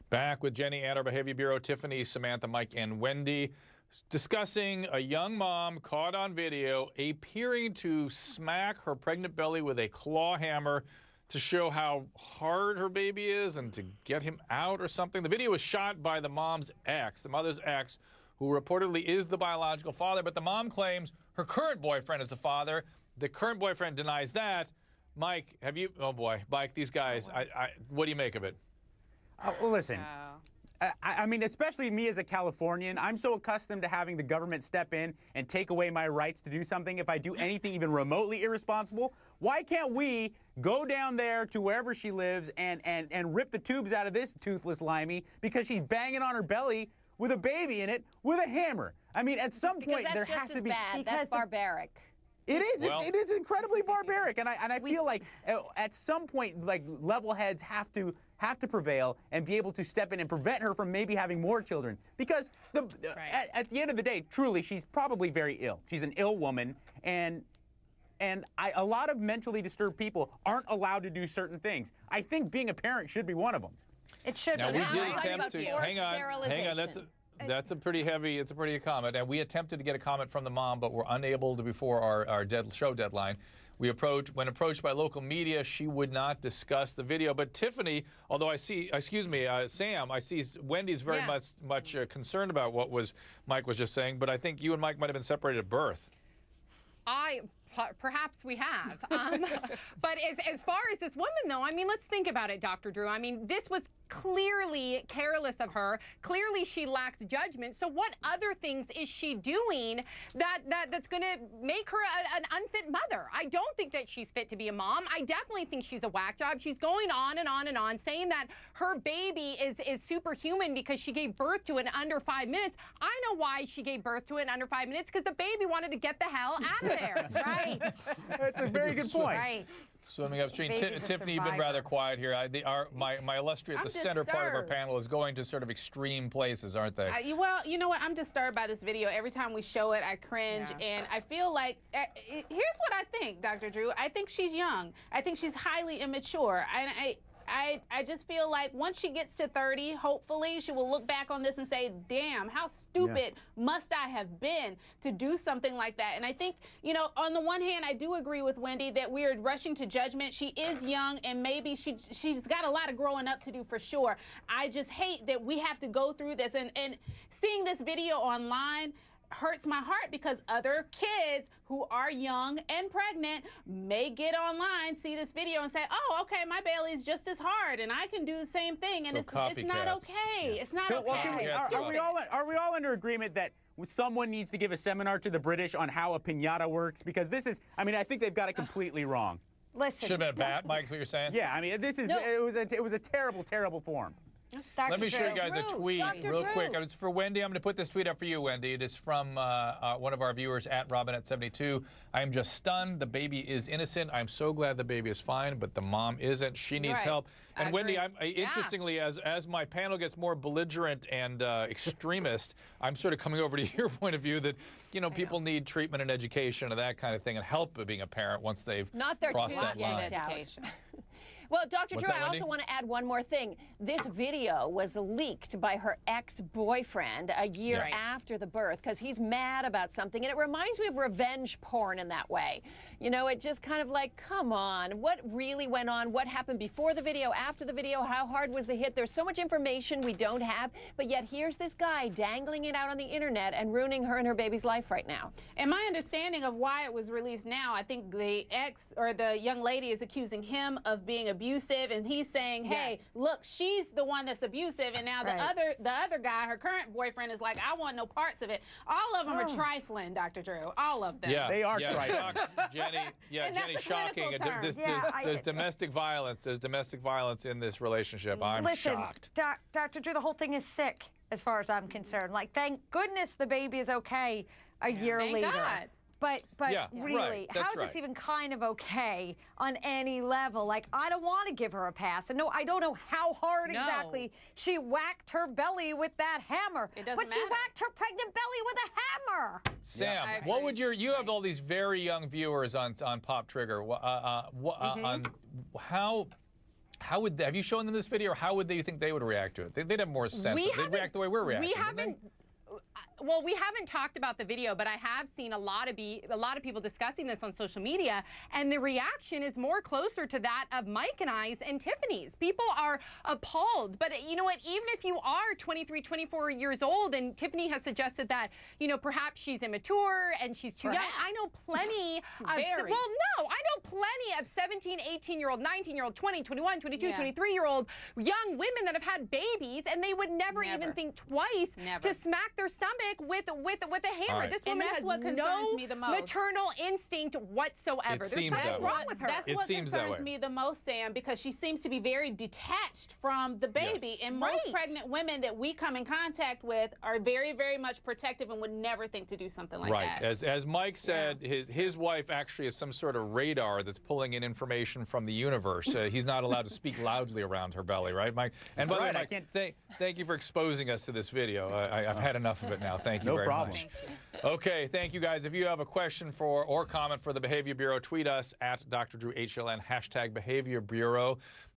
Back with Jenny, Ann Arbor Behavior Bureau, Tiffany, Samantha, Mike, and Wendy, discussing a young mom caught on video appearing to smack her pregnant belly with a claw hammer to show how hard her baby is and to get him out or something. The video was shot by the mom's ex, the mother's ex, who reportedly is the biological father, but the mom claims her current boyfriend is the father. The current boyfriend denies that. Mike, have you, oh boy, Mike, these guys, what do you make of it? Well, listen, I mean, especially me as a Californian, I'm so accustomed to having the government step in and take away my rights to do something if I do anything even remotely irresponsible. Why can't we go down there to wherever she lives and rip the tubes out of this toothless limey because she's banging on her belly with a baby in it with a hammer? I mean, at some point there has to be. Bad. That's barbaric. It is. Well, it is incredibly barbaric, and I feel like at some point, like, level heads have to prevail and be able to step in and prevent her from maybe having more children. Because at the end of the day, truly, she's probably very ill. She's an ill woman, and a lot of mentally disturbed people aren't allowed to do certain things. I think being a parent should be one of them. It should. Now, we did attempt to hang on. That's a pretty heavy. It's a pretty comment, and we attempted to get a comment from the mom, but were unable to before our show deadline. When approached by local media, she would not discuss the video. But Tiffany, although I see, Sam, I see Wendy's very much concerned about what Mike was just saying. But I think you and Mike might have been separated at birth. Perhaps we have. But as far as this woman, though, I mean, let's think about it, Dr. Drew. I mean, this was clearly careless of her. Clearly, she lacks judgment. So what other things is she doing that's going to make her an unfit mother? I don't think that she's fit to be a mom. I definitely think she's a whack job. She's going on and on and on, saying that her baby is superhuman because she gave birth to it in under 5 minutes. I know why she gave birth to it in under 5 minutes, because the baby wanted to get the hell out of there. Right. That's a very good point. Right. Swimming upstream. Tiffany, you've been rather quiet here. My illustrious, the center part of our panel is going to sort of extreme places, aren't they? Well, you know what? I'm disturbed by this video. Every time we show it, I cringe. And I feel like, here's what I think, Dr. Drew. I think she's young. I think she's highly immature. I just feel like once she gets to 30, hopefully she will look back on this and say, damn, how stupid must I have been to do something like that? And I think, you know, on the one hand, I do agree with Wendy that we are rushing to judgment. She is young, and maybe she's got a lot of growing up to do for sure. I just hate that we have to go through this. And seeing this video online hurts my heart, because other kids who are young and pregnant may get online, see this video, and say, oh, okay, my belly's just as hard, and I can do the same thing, and it's not okay. Yeah. It's not okay. Are we all under agreement that someone needs to give a seminar to the British on how a piñata works? Because this is, I mean, I think they've got it completely wrong. Listen. Should have been a bat, Mike, is what you're saying? Yeah, I mean, this is, it was a terrible, terrible form. Let me show you guys a tweet real quick. It's for Wendy. I'm going to put this tweet up for you, Wendy. It is from one of our viewers at Robinette72. I am just stunned. The baby is innocent. I'm so glad the baby is fine, but the mom isn't. She needs help. And Wendy, interestingly, as my panel gets more belligerent and extremist, I'm sort of coming over to your point of view that, you know, people need treatment and education and that kind of thing, and help of being a parent once they've crossed that line. Education. Well, Dr. Drew, I also want to add one more thing. This video was leaked by her ex-boyfriend a year after the birth, because he's mad about something. And it reminds me of revenge porn in that way. You know, it just kind of like, come on, what really went on? What happened before the video, after the video? How hard was the hit? There's so much information we don't have. But yet here's this guy dangling it out on the internet and ruining her and her baby's life right now. And my understanding of why it was released now, I think the ex or the young lady is accusing him of being abusive, and he's saying, hey, look, she's the one that's abusive, and now the other guy, her current boyfriend, is like, I want no parts of it. All of them are trifling, Dr. Drew. All of them. Yeah, they are trifling. Jenny, shocking. There's domestic violence. There's domestic violence in this relationship. I'm shocked. Dr. Drew, the whole thing is sick as far as I'm concerned. Like, thank goodness the baby is okay a year later. God. But really, how is this even kind of okay on any level? Like, I don't want to give her a pass. And no, I don't know how hard exactly she whacked her belly with that hammer. It doesn't matter. She whacked her pregnant belly with a hammer. Sam, what would you have all these very young viewers on Pop Trigger. On how How would have you shown them this video, or how would you think they would react to it? They'd have more sense. They'd react the way we're reacting. Well, we haven't talked about the video, but I have seen a lot of people discussing this on social media, and the reaction is more closer to that of Mike and I's and Tiffany's. People are appalled. But you know what? Even if you are 23, 24 years old, and Tiffany has suggested that, you know, perhaps she's immature and she's too young. I know plenty of, I know plenty of 17, 18-year-old, 19-year-old, 20, 21, 22, 23-year-old young women that have had babies, and they would never even think twice to smack their stomach with a hammer. Right. This woman has no maternal instinct whatsoever. There's something wrong with her. That's what concerns me the most, Sam, because she seems to be very detached from the baby. And most pregnant women that we come in contact with are very, very much protective and would never think to do something like that. As Mike said, his wife actually is some sort of radar that's pulling in information from the universe. He's not allowed to speak loudly around her belly, right, Mike? And by the way, Mike, thank you for exposing us to this video. I've had enough of it now. Thank you very much. Okay, thank you guys. If you have a question or comment for the Behavior Bureau, tweet us at Dr. Drew HLN, #Behavior Bureau.